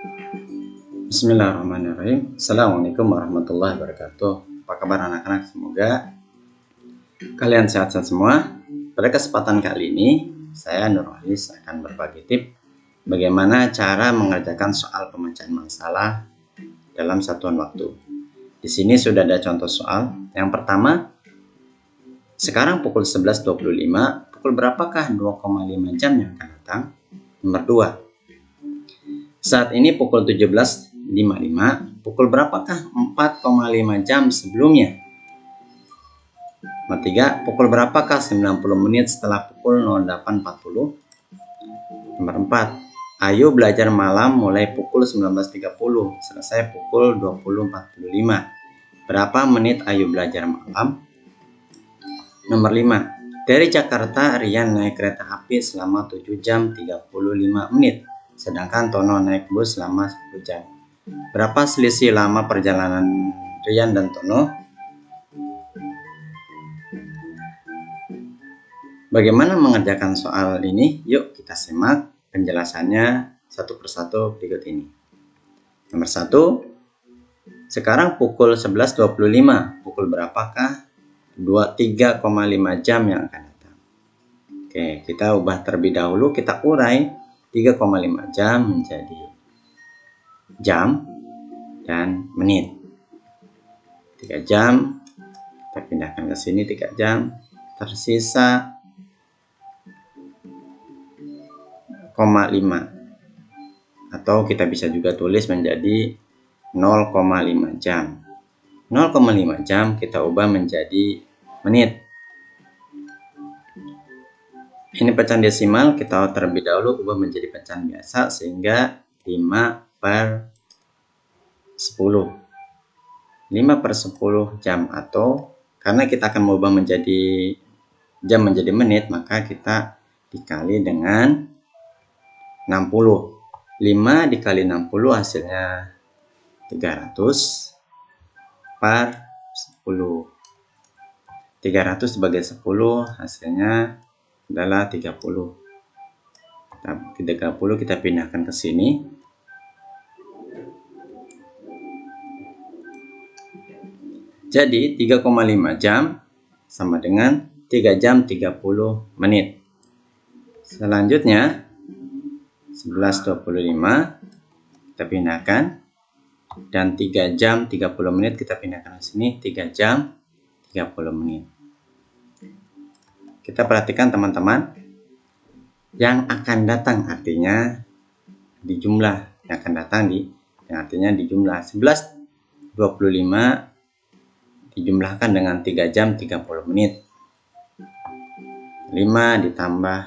Bismillahirrahmanirrahim. Assalamualaikum warahmatullahi wabarakatuh. Apa kabar anak-anak? Semoga kalian sehat-sehat semua. Pada kesempatan kali ini, saya Nurwalis akan berbagi tips bagaimana cara mengerjakan soal pemecahan masalah dalam satuan waktu. Di sini sudah ada contoh soal. Yang pertama, sekarang pukul 11.25, pukul berapakah 2,5 jam yang akan datang? Nomor 2, saat ini pukul 17.55, pukul berapakah 4,5 jam sebelumnya? Nomor 3, pukul berapakah 90 menit setelah pukul 08.40? Nomor 4, ayo belajar malam mulai pukul 19.30, selesai pukul 20.45. Berapa menit ayo belajar malam? Nomor 5, dari Jakarta Rian naik kereta api selama 7 jam 35 menit. Sedangkan Tono naik bus selama 10 jam. Berapa selisih lama perjalanan Rian dan Tono? Bagaimana mengerjakan soal ini? Yuk kita simak penjelasannya satu persatu berikut ini. Nomor 1, sekarang pukul 11.25. Pukul berapakah 3,5 jam yang akan datang? Oke, kita ubah terlebih dahulu, kita urai 3,5 jam menjadi jam dan menit. 3 jam, kita pindahkan ke sini 3 jam, tersisa 0,5, atau kita bisa juga tulis menjadi 0,5 jam. 0,5 jam kita ubah menjadi menit. Ini pecahan desimal, kita terlebih dahulu ubah menjadi pecahan biasa sehingga 5/10. 5/10 jam, atau karena kita akan mengubah menjadi jam menjadi menit, maka kita dikali dengan 60. 5 dikali 60 hasilnya 300/10. 300 sebagai 10 hasilnya adalah 30. 30 kita pindahkan ke sini. Jadi 3,5 jam sama dengan 3 jam 30 menit. Selanjutnya 11.25 kita pindahkan, dan 3 jam 30 menit kita pindahkan ke sini, 3 jam 30 menit. Kita perhatikan teman-teman, yang akan datang artinya di jumlah, yang akan datang yang artinya di jumlah. 11.25 dijumlahkan dengan 3 jam 30 menit. 5 ditambah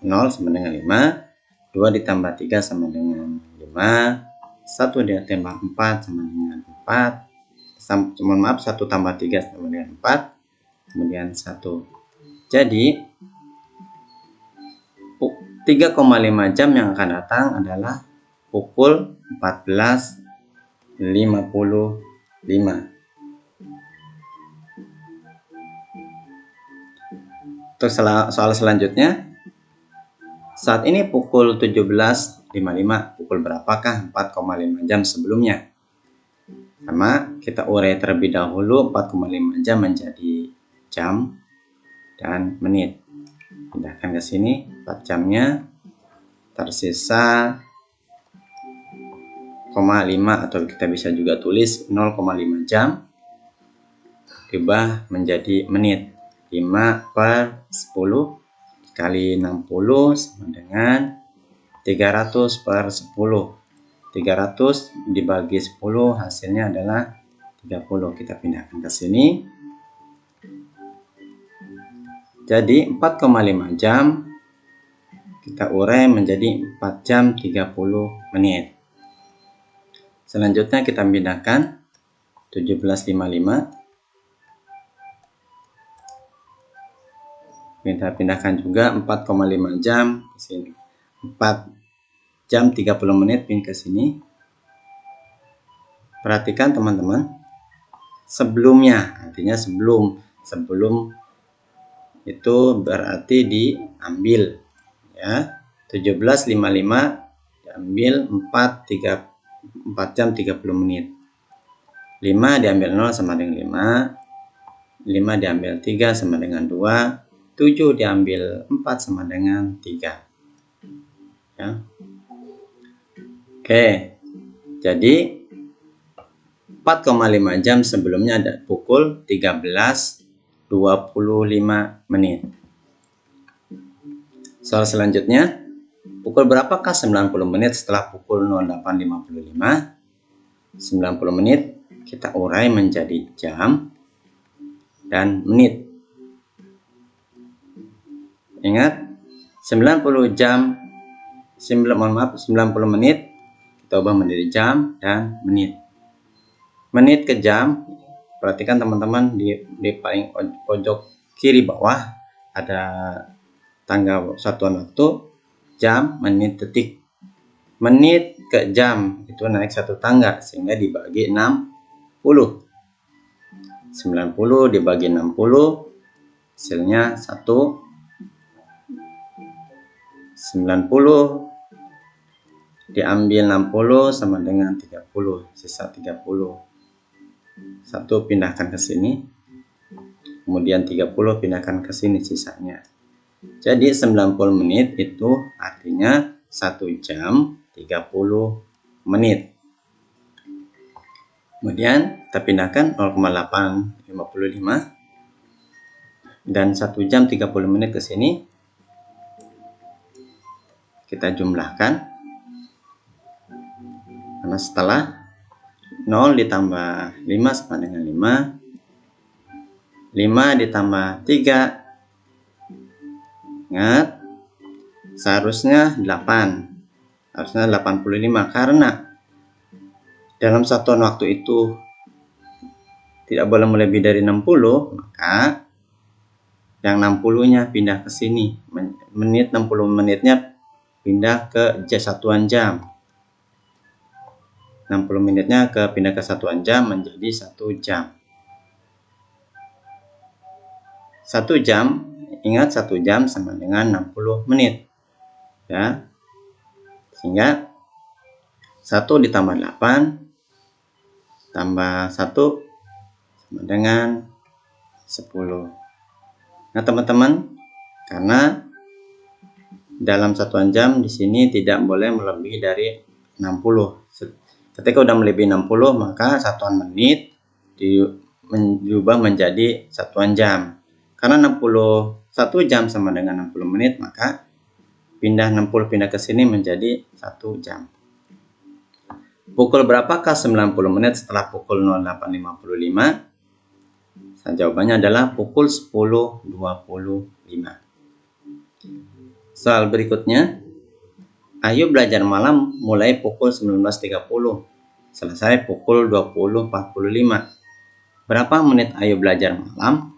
0 sama dengan 5, 2 ditambah 3 sama dengan 5, 1 ditambah 4 sama dengan 4, mohon maaf, 1 tambah 3 sama dengan 4, kemudian 1. Jadi 3,5 jam yang akan datang adalah pukul 14.55. Untuk soal selanjutnya, saat ini pukul 17.55, pukul berapakah 4,5 jam sebelumnya? Sama, kita urai terlebih dahulu 4,5 jam menjadi jam dan menit. Pindahkan ke sini 4 jamnya, tersisa 0,5, atau kita bisa juga tulis 0,5 jam diubah menjadi menit. 5/10 dikali 60 sama dengan 300/10. 300 dibagi 10 hasilnya adalah 30. Kita pindahkan ke sini. Jadi 4,5 jam kita urai menjadi 4 jam 30 menit. Selanjutnya kita pindahkan 17.55. Kita pindahkan juga 4,5 jam ke sini. 4 jam 30 menit pindah ke sini. Perhatikan teman-teman. Sebelumnya, artinya sebelum itu berarti diambil ya. 17.55 diambil 4 jam 30 menit. 5 diambil 0 sama dengan 5. 5 diambil 3 sama dengan 2. 7 diambil 4 sama dengan 3. Ya. Oke. Jadi 4,5 jam sebelumnya ada pukul 13.25 menit. Soal selanjutnya, pukul berapakah 90 menit setelah pukul 08.55? 90 menit kita urai menjadi jam dan menit. Ingat, 90 menit kita ubah menjadi jam dan menit. Menit ke jam, perhatikan teman-teman di paling pojok kiri bawah ada tangga satuan waktu, jam, menit, detik. Menit ke jam itu naik satu tangga sehingga dibagi 60. 90 dibagi 60 hasilnya 1. 90 diambil 60 sama dengan 30, sisa 30. 1 pindahkan ke sini, kemudian 30 pindahkan ke sini sisanya. Jadi 90 menit itu artinya 1 jam 30 menit. Kemudian kita pindahkan 0,855 dan 1 jam 30 menit ke sini. Kita jumlahkan. Karena setelah 0 ditambah 5 sama dengan 5. 5 ditambah 3. Ingat, seharusnya 8. Harusnya 85 karena dalam satuan waktu itu tidak boleh melebihi dari 60, maka yang 60-nya pindah ke sini. 60 menitnya pindah ke satuan jam. 60 menitnya pindah ke satuan jam menjadi 1 jam. 1 jam, ingat 1 jam sama dengan 60 menit. Ya. Sehingga 1 ditambah 8 tambah 1 sama dengan 10. Nah, teman-teman, karena dalam satuan jam di sini tidak boleh melebihi dari 60. Ketika udah melebihi 60, maka satuan menit diubah menjadi satuan jam. Karena 1 jam sama dengan 60 menit, maka 60 pindah ke sini menjadi 1 jam. Pukul berapakah 90 menit setelah pukul 08.55? Jawabannya adalah pukul 10.25. Soal berikutnya, ayo belajar malam mulai pukul 19.30, selesai pukul 20.45. Berapa menit ayo belajar malam?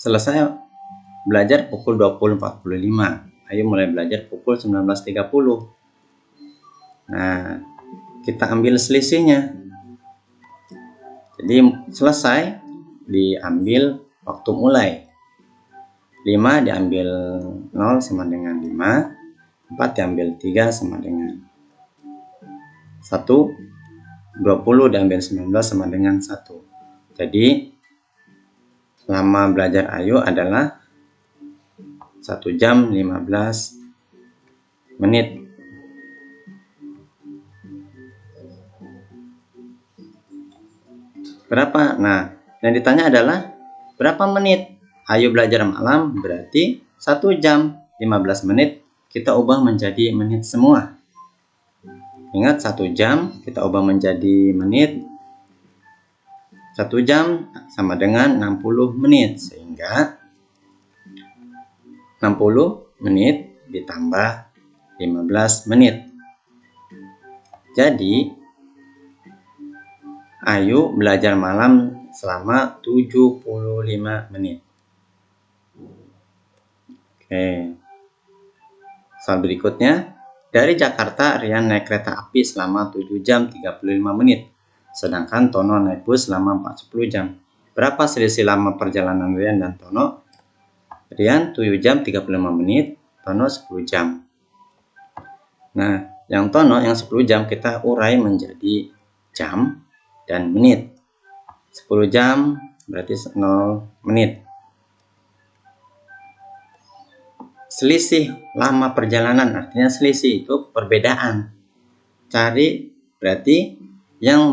Selesai belajar pukul 20.45. Ayo mulai belajar pukul 19.30. Nah, kita ambil selisihnya. Jadi selesai diambil waktu mulai. 5 diambil 0 sama dengan 5. 4 diambil 3 sama dengan 1. 20 diambil 19 sama dengan 1. Jadi lama belajar ayo adalah 1 jam 15 menit. Berapa? Nah, yang ditanya adalah berapa menit ayo belajar malam, berarti 1 jam 15 menit kita ubah menjadi menit semua. Ingat, 1 jam kita ubah menjadi menit. 1 jam sama dengan 60 menit, sehingga 60 menit ditambah 15 menit. Jadi ayo belajar malam selama 75 menit. Oke. Soal berikutnya, dari Jakarta Rian naik kereta api selama 7 jam 35 menit. Sedangkan Tono naik bus selama 40 jam. Berapa selisih lama perjalanan Rian dan Tono? Rian 7 jam 35 menit, Tono 10 jam. Nah, yang Tono yang 10 jam kita urai menjadi jam dan menit. 10 jam berarti 0 menit. Selisih lama perjalanan artinya selisih itu perbedaan. Cari berarti yang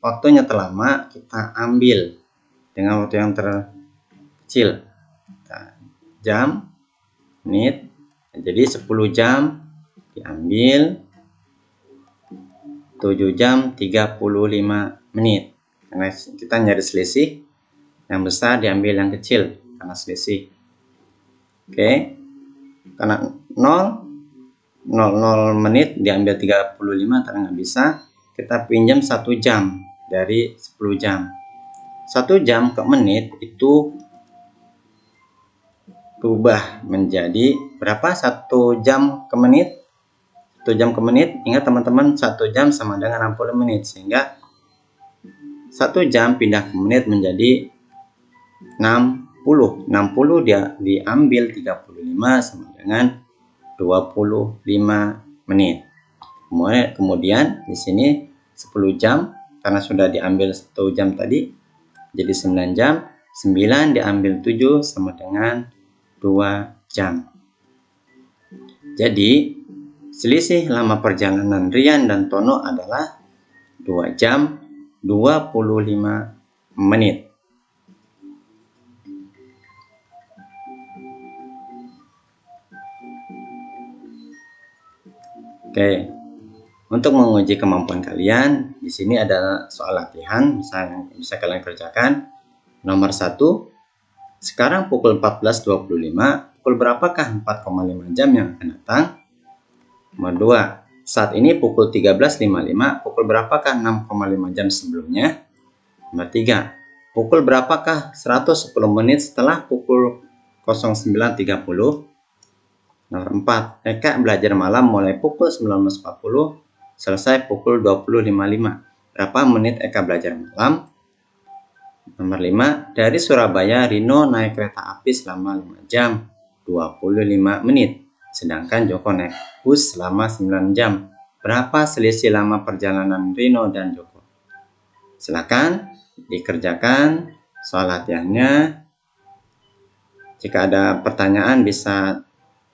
waktunya terlama kita ambil dengan waktu yang terkecil. Jam, menit. Jadi 10 jam diambil 7 jam 35 menit. Karena kita nyari selisih, yang besar diambil yang kecil karena selisih. Oke, karena 0 menit diambil 35 karena nggak bisa, kita pinjam 1 jam dari 10 jam. 1 jam ke menit itu berubah menjadi berapa? 1 jam ke menit. 1 jam ke menit, ingat teman-teman, 1 jam sama dengan 60 menit, sehingga 1 jam pindah ke menit menjadi 60. 60 dia diambil 35 sama dengan 25 menit. Kemudian di sini 10 jam karena sudah diambil 1 jam tadi jadi 9 jam. 9 diambil 7 sama dengan 2 jam. Jadi selisih lama perjalanan Rian dan Tono adalah 2 jam 25 menit. Oke, untuk menguji kemampuan kalian, di sini ada soal latihan yang bisa kalian kerjakan. Nomor 1, sekarang pukul 14.25, pukul berapakah 4,5 jam yang akan datang? Nomor 2, saat ini pukul 13.55, pukul berapakah 6,5 jam sebelumnya? Nomor 3, pukul berapakah 110 menit setelah pukul 09.30? Nomor 4, Eka belajar malam mulai pukul 19.40, selesai pukul 20.55. Berapa menit Eka belajar malam? Nomor 5, dari Surabaya Rino naik kereta api selama 5 jam 25 menit. Sedangkan Joko naik bus selama 9 jam. Berapa selisih lama perjalanan Rino dan Joko? Silakan dikerjakan soal latihannya. Jika ada pertanyaan bisa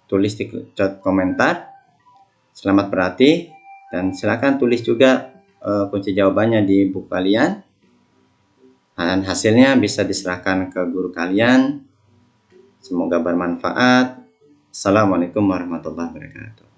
tulis di chat komentar. Selamat berlatih dan silakan tulis juga kunci jawabannya di buku kalian. Dan hasilnya bisa diserahkan ke guru kalian. Semoga bermanfaat. Assalamualaikum warahmatullahi wabarakatuh.